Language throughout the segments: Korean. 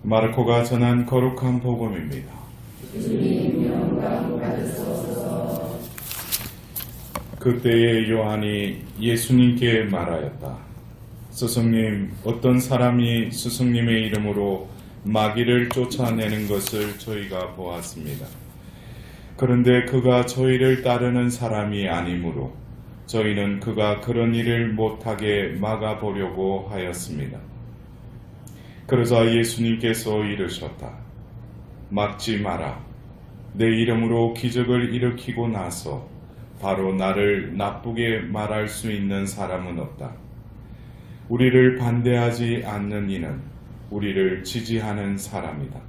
마르코가 전한 거룩한 복음입니다. 주님 영광 받으소서. 그때에 요한이 예수님께 말하였다. 스승님, 어떤 사람이 스승님의 이름으로 마귀를 쫓아내는 것을 저희가 보았습니다. 그런데 그가 저희를 따르는 사람이 아니므로 저희는 그가 그런 일을 못하게 막아보려고 하였습니다. 그러자 예수님께서 이르셨다. 막지 마라. 내 이름으로 기적을 일으키고 나서 바로 나를 나쁘게 말할 수 있는 사람은 없다. 우리를 반대하지 않는 이는 우리를 지지하는 사람이다.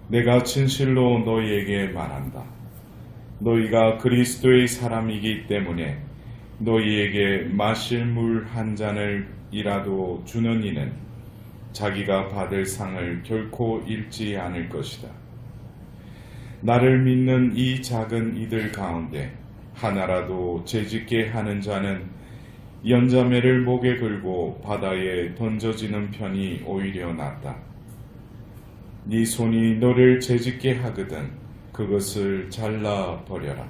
내가 진실로 너희에게 말한다. 너희가 그리스도의 사람이기 때문에 너희에게 마실 물 한 잔을이라도 주는 이는 자기가 받을 상을 결코 잃지 않을 것이다. 나를 믿는 이 작은 이들 가운데 하나라도 죄짓게 하는 자는 연자매를 목에 걸고 바다에 던져지는 편이 오히려 낫다. 네 손이 너를 죄짓게 하거든 그것을 잘라 버려라.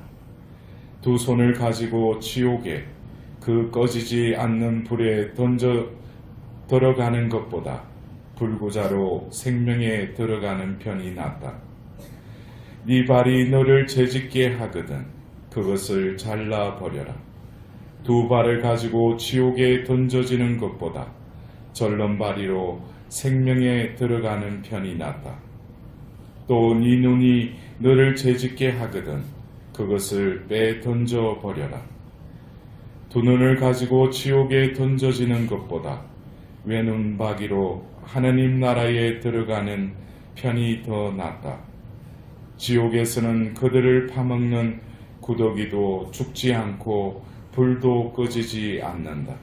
두 손을 가지고 지옥에 그 꺼지지 않는 불에 던져 들어가는 것보다 불구자로 생명에 들어가는 편이 낫다. 네 발이 너를 죄짓게 하거든 그것을 잘라 버려라. 두 발을 가지고 지옥에 던져지는 것보다 절름발이로 생명에 들어가는 편이 낫다. 또 네 눈이 너를 죄짓게 하거든 그것을 빼 던져 버려라. 두 눈을 가지고 지옥에 던져지는 것보다 외눈박이로 하느님 나라에 들어가는 편이 더 낫다. 지옥에서는 그들을 파먹는 구더기도 죽지 않고 불도 꺼지지 않는다.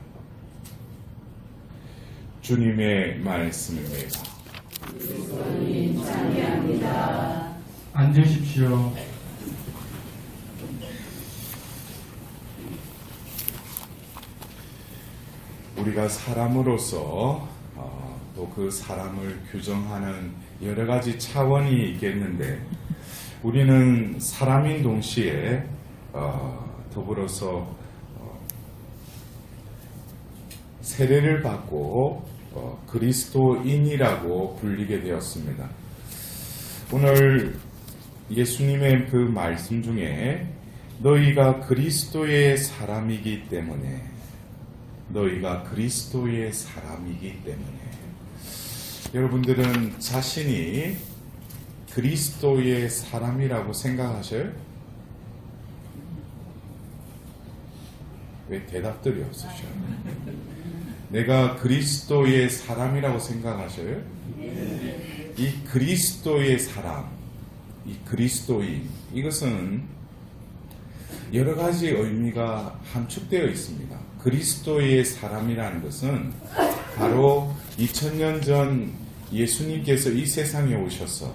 주님의 말씀입니다. 주님 찬양합니다. 앉으십시오. 우리가 사람으로서 또 그 사람을 규정하는 여러 가지 차원이 있겠는데 우리는 사람인 동시에 더불어서 세례를 받고 그리스도인이라고 불리게 되었습니다. 오늘 예수님의 그 말씀 중에 너희가 그리스도의 사람이기 때문에 너희가 그리스도의 사람이기 때문에 여러분들은 자신이 그리스도의 사람이라고 생각하셔요? 왜 대답들이 없으셔요? 내가 그리스도의 사람이라고 생각하셔요? 이 그리스도의 사람, 이 그리스도인, 이것은 여러 가지 의미가 함축되어 있습니다. 그리스도의 사람이라는 것은 바로 2000년 전 예수님께서 이 세상에 오셔서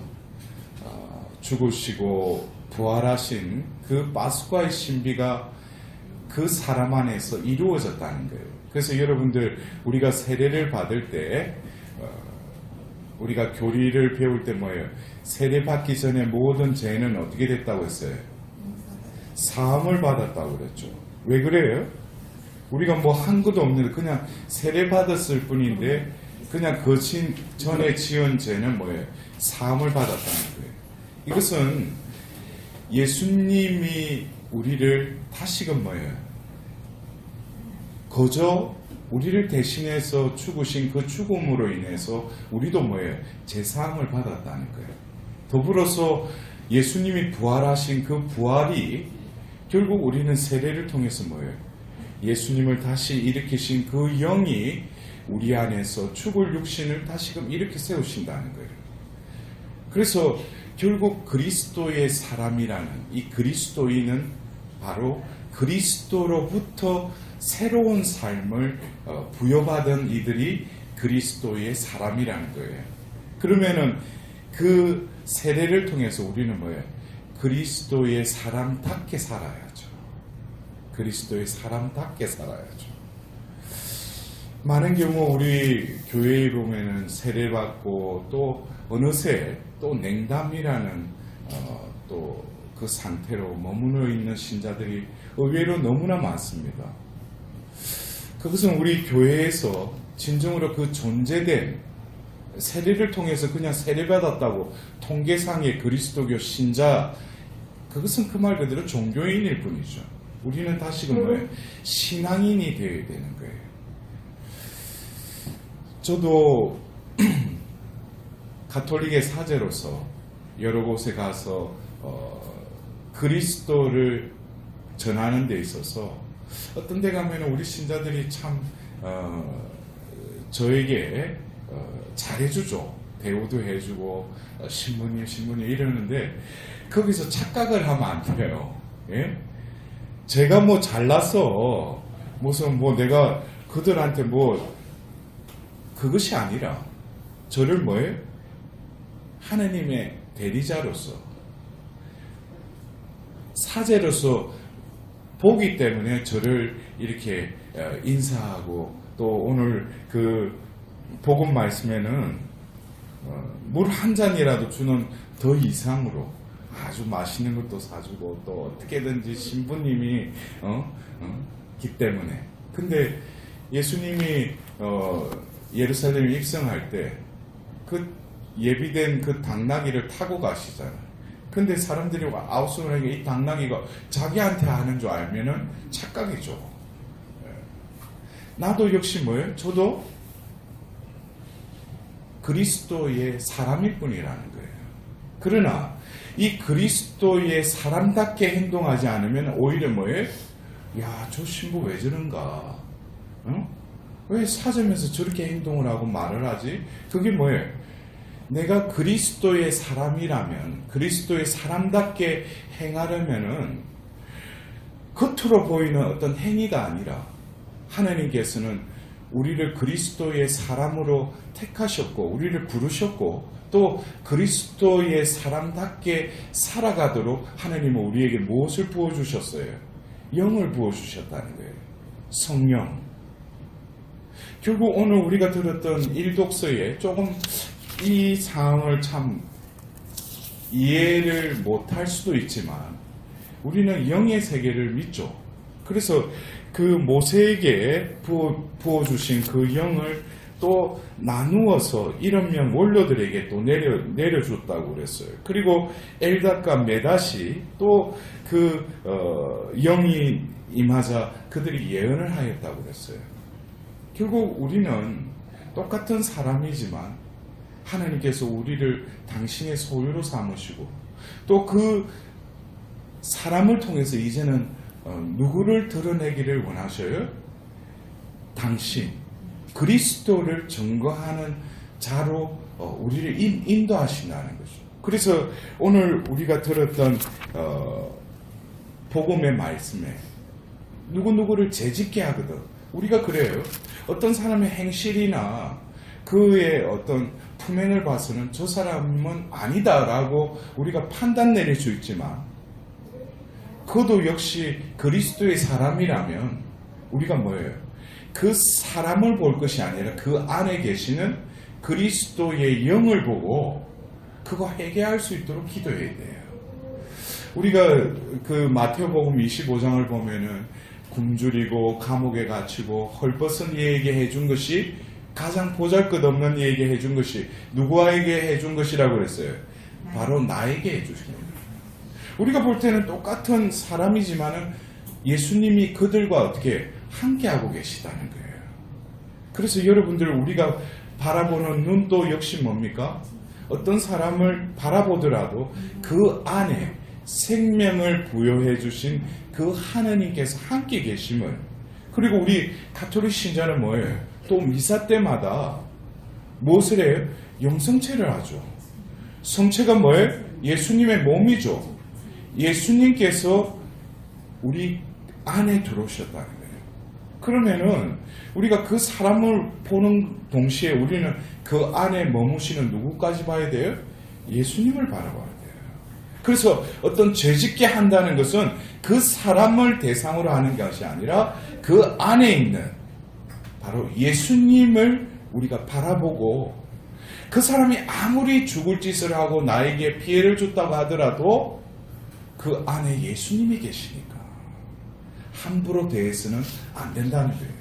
죽으시고 부활하신 그 파스쿠아의 신비가 그 사람 안에서 이루어졌다는 거예요. 그래서 여러분들 우리가 세례를 받을 때 우리가 교리를 배울 때 뭐예요? 세례 받기 전에 모든 죄는 어떻게 됐다고 했어요? 사함을 받았다고 그랬죠. 왜 그래요? 우리가 뭐 한 것도 없는데 그냥 세례 받았을 뿐인데 그냥 그 전에 지은 죄는 뭐예요? 사함을 받았다는 거예요. 이것은 예수님이 우리를 다시금 뭐예요? 거저 우리를 대신해서 죽으신 그 죽음으로 인해서 우리도 뭐예요? 제사함을 받았다는 거예요. 더불어서 예수님이 부활하신 그 부활이 결국 우리는 세례를 통해서 뭐예요? 예수님을 다시 일으키신 그 영이 우리 안에서 죽을 육신을 다시금 일으켜 세우신다는 거예요. 그래서 결국 그리스도의 사람이라는 이 그리스도인은 바로 그리스도로부터 새로운 삶을 부여받은 이들이 그리스도의 사람이라는 거예요. 그러면은 그 세례를 통해서 우리는 뭐예요? 그리스도의 사람답게 살아야죠. 그리스도의 사람답게 살아야죠. 많은 경우 우리 교회에 보면은 세례받고 또 어느새 또 냉담이라는 또 그 상태로 머무르 있는 신자들이 의외로 너무나 많습니다. 그것은 우리 교회에서 진정으로 그 존재된 세례를 통해서 그냥 세례받았다고 통계상의 그리스도교 신자, 그것은 그 말 그대로 종교인일 뿐이죠. 우리는 다시금 뭐예요? 신앙인이 되어야 되는 거예요. 저도 가톨릭의 사제로서 여러 곳에 가서 그리스도를 전하는 데 있어서 어떤 데 가면 우리 신자들이 참 저에게 잘해주죠. 대우도 해주고 신부님 이러는데 거기서 착각을 하면 안 돼요. 예? 제가 뭐 잘나서 무슨 뭐 내가 그들한테 뭐 그것이 아니라 저를 뭐예요? 하나님의 대리자로서 사제로서 보기 때문에 저를 이렇게 인사하고 또 오늘 그 복음 말씀에는 물 한 잔이라도 주는 더 이상으로 아주 맛있는 것도 사주고 또 어떻게든지 신부님이 기 때문에. 근데 예수님이 예루살렘에 입성할 때 그 예비된 그 당나귀를 타고 가시잖아요. 근데 사람들이 아우스라게 이 당나귀가 자기한테 하는 줄 알면은 착각이죠. 나도 역시 뭐예요? 저도 그리스도의 사람일 뿐이라는 거예요. 그러나 이 그리스도의 사람답게 행동하지 않으면 오히려 뭐예요? 야, 저 신부 왜 저런가? 왜 사점에서 저렇게 행동을 하고 말을 하지? 그게 뭐예요? 내가 그리스도의 사람이라면, 그리스도의 사람답게 행하려면은 겉으로 보이는 어떤 행위가 아니라 하나님께서는 우리를 그리스도의 사람으로 택하셨고 우리를 부르셨고 또 그리스도의 사람답게 살아가도록 하나님은 우리에게 무엇을 부어주셨어요? 영을 부어주셨다는 거예요. 성령. 결국 오늘 우리가 들었던 일독서에 조금 이 상황을 참 이해를 못할 수도 있지만 우리는 영의 세계를 믿죠. 그래서 그 모세에게 부어주신 그 영을 또 나누어서 1명 원로들에게 또 내려줬다고 그랬어요. 그리고 엘닷과 메닷이 또 그 영이 임하자 그들이 예언을 하였다고 그랬어요. 결국 우리는 똑같은 사람이지만 하나님께서 우리를 당신의 소유로 삼으시고 또 그 사람을 통해서 이제는 누구를 드러내기를 원하셔요? 당신, 그리스도를 증거하는 자로 우리를 인도하신다는 거죠. 그래서 오늘 우리가 들었던 복음의 말씀에 누구누구를 재짓게 하거든. 우리가 그래요. 어떤 사람의 행실이나 그의 어떤 품행을 봐서는 저 사람은 아니다라고 우리가 판단 내릴 수 있지만 그도 역시 그리스도의 사람이라면 우리가 뭐예요? 그 사람을 볼 것이 아니라 그 안에 계시는 그리스도의 영을 보고 그거 회개할 수 있도록 기도해야 돼요. 우리가 그 마태복음 25장을 보면은 굶주리고 감옥에 갇히고 헐벗은 이에게 해준 것이 가장 보잘것없는 이에게 해준 것이 누구에게 해준 것이라고 그랬어요? 바로 나에게 해주신 거예요. 우리가 볼 때는 똑같은 사람이지만은 예수님이 그들과 어떻게 함께하고 계시다는 거예요. 그래서 여러분들 우리가 바라보는 눈도 역시 뭡니까? 어떤 사람을 바라보더라도 그 안에 생명을 부여해 주신 그 하나님께서 함께 계심을. 그리고 우리 가톨릭 신자는 뭐예요? 또 미사 때마다 무엇을 해요? 영성체를 하죠. 성체가 뭐예요? 예수님의 몸이죠. 예수님께서 우리 안에 들어오셨다는 거예요. 그러면은 우리가 그 사람을 보는 동시에 우리는 그 안에 머무시는 누구까지 봐야 돼요? 예수님을 바라봐야 돼요. 그래서 어떤 죄짓게 한다는 것은 그 사람을 대상으로 하는 것이 아니라 그 안에 있는 바로 예수님을 우리가 바라보고 그 사람이 아무리 죽을 짓을 하고 나에게 피해를 줬다고 하더라도 그 안에 예수님이 계시니까 함부로 대해서는 안 된다는 거예요.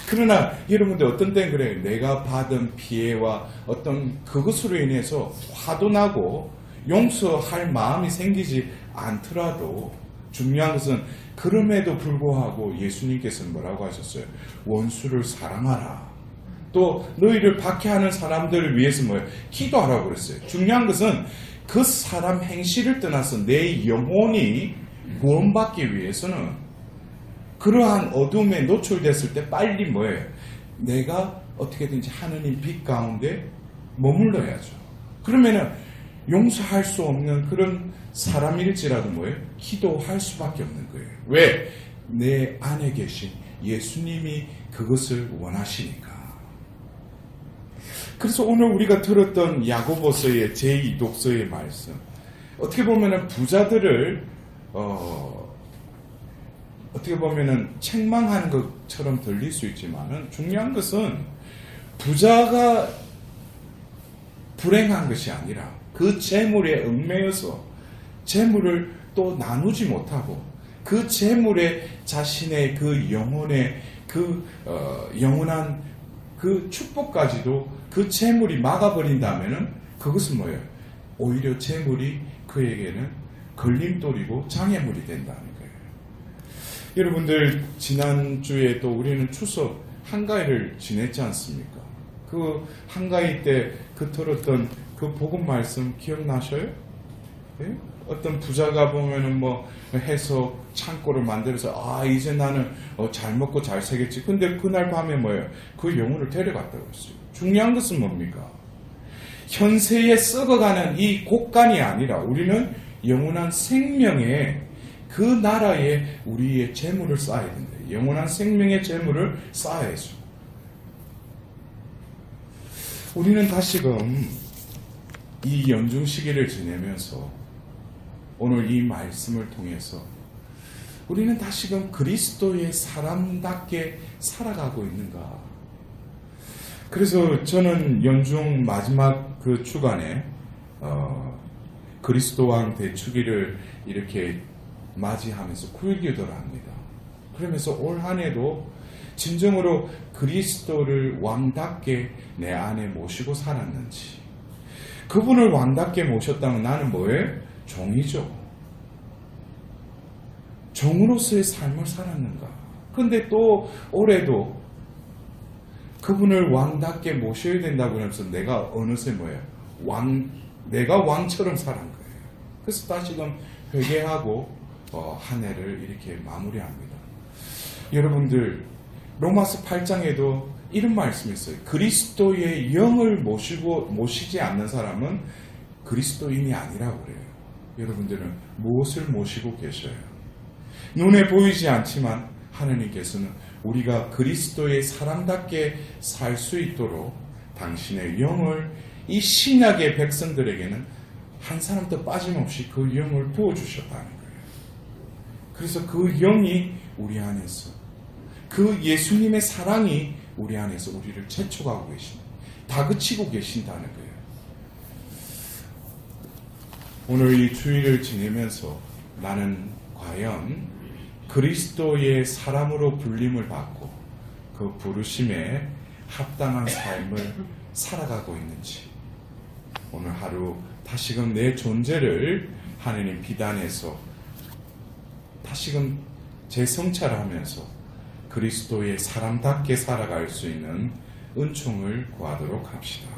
그러나 여러분들 어떤 때는 그래요. 내가 받은 피해와 어떤 그것으로 인해서 화도 나고 용서할 마음이 생기지 않더라도 중요한 것은 그럼에도 불구하고 예수님께서는 뭐라고 하셨어요? 원수를 사랑하라. 또 너희를 박해하는 사람들을 위해서 뭐예요? 기도하라고 그랬어요. 중요한 것은 그 사람 행실을 떠나서 내 영혼이 구원받기 위해서는 그러한 어둠에 노출됐을 때 빨리 뭐예요? 내가 어떻게든지 하느님 빛 가운데 머물러야죠. 그러면은 용서할 수 없는 그런 사람일지라도 뭐예요? 기도할 수밖에 없는 거예요. 왜? 내 안에 계신 예수님이 그것을 원하시니까. 그래서 오늘 우리가 들었던 야고보서의 제2독서의 말씀, 어떻게 보면은 부자들을 어떻게 보면은 책망하는 것처럼 들릴 수 있지만은 중요한 것은 부자가 불행한 것이 아니라 그 재물에 얽매여서 재물을 또 나누지 못하고 그 재물에 자신의 그 영혼의 그 영원한 그 축복까지도 그 재물이 막아버린다면은 그것은 뭐예요? 오히려 재물이 그에게는 걸림돌이고 장애물이 된다는 거예요. 여러분들 지난주에 또 우리는 추석 한가위를 지냈지 않습니까? 그 한가위 때 그 들었던 그 복음 말씀 기억나셔요? 예? 어떤 부자가 보면은 뭐 해서 창고를 만들어서 이제 나는 잘 먹고 잘 살겠지. 근데 그날 밤에 뭐예요? 그 영혼을 데려갔다고 했어요. 중요한 것은 뭡니까? 현세에 썩어가는 이 곡간이 아니라 우리는 영원한 생명의 그 나라에 우리의 재물을 쌓아야 된다. 영원한 생명의 재물을 쌓아야죠. 우리는 다시금 이 연중 시기를 지내면서 오늘 이 말씀을 통해서 우리는 다시금 그리스도의 사람답게 살아가고 있는가. 그래서 저는 연중 마지막 그 주간에 그리스도 왕 대축일을 이렇게 맞이하면서 구일기도를 합니다. 그러면서 올 한 해도 진정으로 그리스도를 왕답게 내 안에 모시고 살았는지, 그분을 왕답게 모셨다면 나는 뭐예요? 종이죠. 종으로서의 삶을 살았는가. 근데 또 올해도 그분을 왕답게 모셔야 된다고 하면서 내가 어느새 뭐예요? 내가 왕처럼 살은 거예요. 그래서 다시금 회개하고 한 해를 이렇게 마무리합니다. 여러분들 로마서 8장에도 이런 말씀이 있어요. 그리스도의 영을 모시지 않는 사람은 그리스도인이 아니라고 그래요. 여러분들은 무엇을 모시고 계셔요? 눈에 보이지 않지만 하나님께서는 우리가 그리스도의 사람답게 살 수 있도록 당신의 영을 이 신약의 백성들에게는 한 사람도 빠짐없이 그 영을 부어주셨다는 거예요. 그래서 그 영이 우리 안에서, 그 예수님의 사랑이 우리 안에서 우리를 재촉하고 계신다. 다그치고 계신다는 거예요. 오늘 이 주일을 지내면서 나는 과연 그리스도의 사람으로 불림을 받고 그 부르심에 합당한 삶을 살아가고 있는지, 오늘 하루 다시금 내 존재를 하나님 비단에서 다시금 재성찰하면서 그리스도의 사람답게 살아갈 수 있는 은총을 구하도록 합시다.